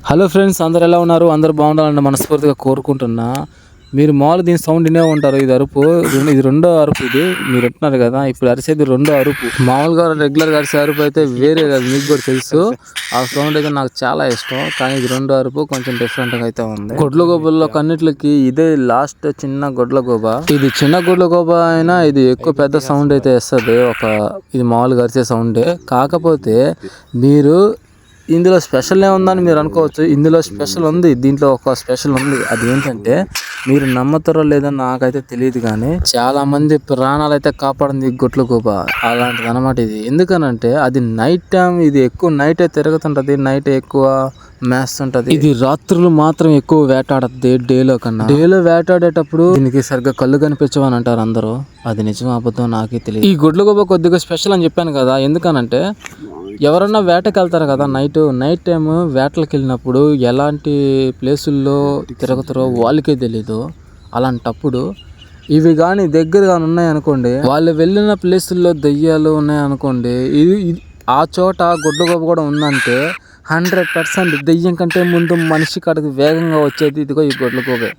Hello friends, అందరు ఎలా ఉన్నారు? అందరు బాగుండాలని మనస్ఫూర్తిగా కోరుకుంటున్నా. మీరు మామూలు దీని సౌండ్ వినే ఉంటారు. ఇది అరుపు, ఇది రెండో అరుపు. ఇది మీరు వింటున్నారు కదా, ఇప్పుడు అరిసేది రెండో అరుపు. మామూలుగా రెగ్యులర్గా అరిసే అరుపు అయితే వేరే కాదు, మీకు కూడా తెలుసు. ఆ సౌండ్ అయితే నాకు చాలా ఇష్టం, కానీ ఇది రెండో అరుపు కొంచెం డిఫరెంట్గా అయితే ఉంది. గొడ్ల గోబల్లో కన్నిట్లకి ఇదే లాస్ట్ చిన్న గొడ్ల గోబ. ఇది చిన్న గొడ్ల గోబ అయినా ఇది ఎక్కువ పెద్ద సౌండ్ అయితే ఇస్తుంది. ఇది మామూలుగా అరిసే సౌండే. కాకపోతే మీరు ఇందులో స్పెషల్ ఏముందని మీరు అనుకోవచ్చు. ఇందులో స్పెషల్ ఉంది, దీంట్లో ఒక స్పెషల్ ఉంది. అది ఏంటంటే, మీరు నమ్మతారో లేదో నాకైతే తెలియదు, కానీ చాలా మంది ప్రాణాలు అయితే కాపాడింది గొడ్ల గోబ. అలాంటిది అనమాట ఇది. ఎందుకనంటే అది నైట్ టైం, ఇది ఎక్కువ నైటే తిరుగుతుంటది, నైట్ ఎక్కువ మేస్తుంటది. ఇది రాత్రులు మాత్రం ఎక్కువ వేటాడద్ది డేలో కన్నా. డేలో వేటాడేటప్పుడు దీనికి సరిగ్గా కళ్ళు కనిపించవని అంటారు అందరూ. అది నిజం అబద్ధం నాకే తెలియదు. ఈ గొడ్ల గోబ కొద్దిగా స్పెషల్ అని చెప్పాను కదా, ఎందుకనంటే ఎవరన్నా వేటకి వెళ్తారు కదా, నైట్ టైం వేటలకు వెళ్ళినప్పుడు ఎలాంటి ప్లేసుల్లో తిరుగుతారో వాళ్ళకే తెలీదు. అలాంటప్పుడు ఇవి కానీ దగ్గరగా ఉన్నాయనుకోండి, వాళ్ళు వెళ్ళిన ప్లేసుల్లో దెయ్యాలు ఉన్నాయనుకోండి, ఆ చోట గొడ్ల గోబ కూడా ఉందంటే 100% దెయ్యం కంటే ముందు మనిషి కాడికి వేగంగా వచ్చేది ఇదిగో ఈ గొడ్ల గోబే.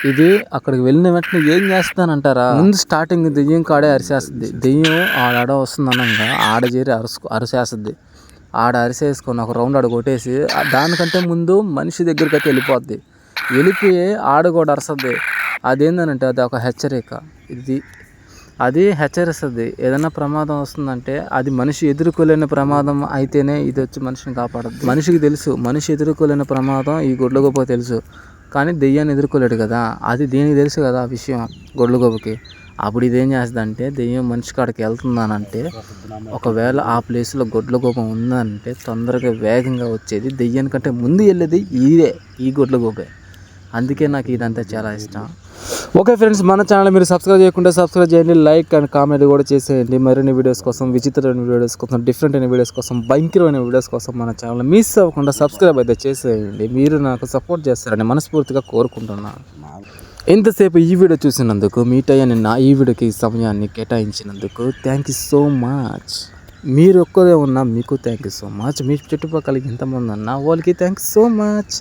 ఇది అక్కడికి వెళ్ళిన వెంటనే ఏం చేస్తానంటారా, ముందు స్టార్టింగ్ దెయ్యం కాడే అరిసేస్తుంది. దెయ్యం ఆడ వస్తుంది అనగా ఆడ చేరి అరిసేస్తుంది. ఆడ అరిసేసుకొని ఒక రౌండ్ ఆడ కొట్టేసి దానికంటే ముందు మనిషి దగ్గరికి అయితే వెళ్ళిపోయి ఆడ కూడా అరసద్ది. అదేంటనంటే అది ఒక హెచ్చరిక. అది హెచ్చరిస్తుంది. ఏదైనా ప్రమాదం వస్తుందంటే అది మనిషి ఎదుర్కోలేని ప్రమాదం అయితేనే ఇది వచ్చి మనిషిని కాపాడద్దు. మనిషికి తెలుసు మనిషి ఎదుర్కోలేని ప్రమాదం ఈ గొడ్ల గోబ తెలుసు, కానీ దెయ్యాన్ని ఎదుర్కోలేడు కదా. అది దీనికి తెలుసు కదా ఆ విషయం గొడ్ల గోబకి. అప్పుడు ఇదేం చేస్తుందంటే, దెయ్యం మనిషి కాడికి వెళ్తుందనంటే, ఒకవేళ ఆ ప్లేస్లో గొడ్ల గోబ ఉందంటే తొందరగా వేగంగా వచ్చేది, దెయ్యానికంటే ముందు వెళ్ళేది ఈ గొడ్ల గోబే. అందుకే నాకు ఇదంతా చాలా ఇష్టం. ఓకే ఫ్రెండ్స్, మన ఛానల్ మీరు సబ్స్క్రైబ్ చేయకుంటే సబ్స్క్రైబ్ చేయండి, లైక్ అండ్ కామెంట్ కూడా చేసేయండి. మరిన్ని వీడియోస్ కోసం, విచిత్రమైన వీడియోస్ కోసం, డిఫరెంట్ అయిన వీడియోస్ కోసం, భయంకరమైన వీడియోస్ కోసం మన ఛానల్ మిస్ అవ్వకుండా సబ్స్క్రైబ్ అయితే చేసేయండి. మీరు నాకు సపోర్ట్ చేస్తారని మనస్ఫూర్తిగా కోరుకుంటున్నాను. ఎంతసేపు ఈ వీడియో చూసినందుకు, మీ టైంని నా ఈ వీడియోకి సమయాన్ని కేటాయించినందుకు థ్యాంక్ యూ సో మచ్. మీరు ఒక్కరే ఉన్నా మీకు థ్యాంక్ యూ సో మచ్. మీ చుట్టుపక్కల ఎంతమంది ఉన్నా వాళ్ళకి థ్యాంక్ యూ సో మచ్.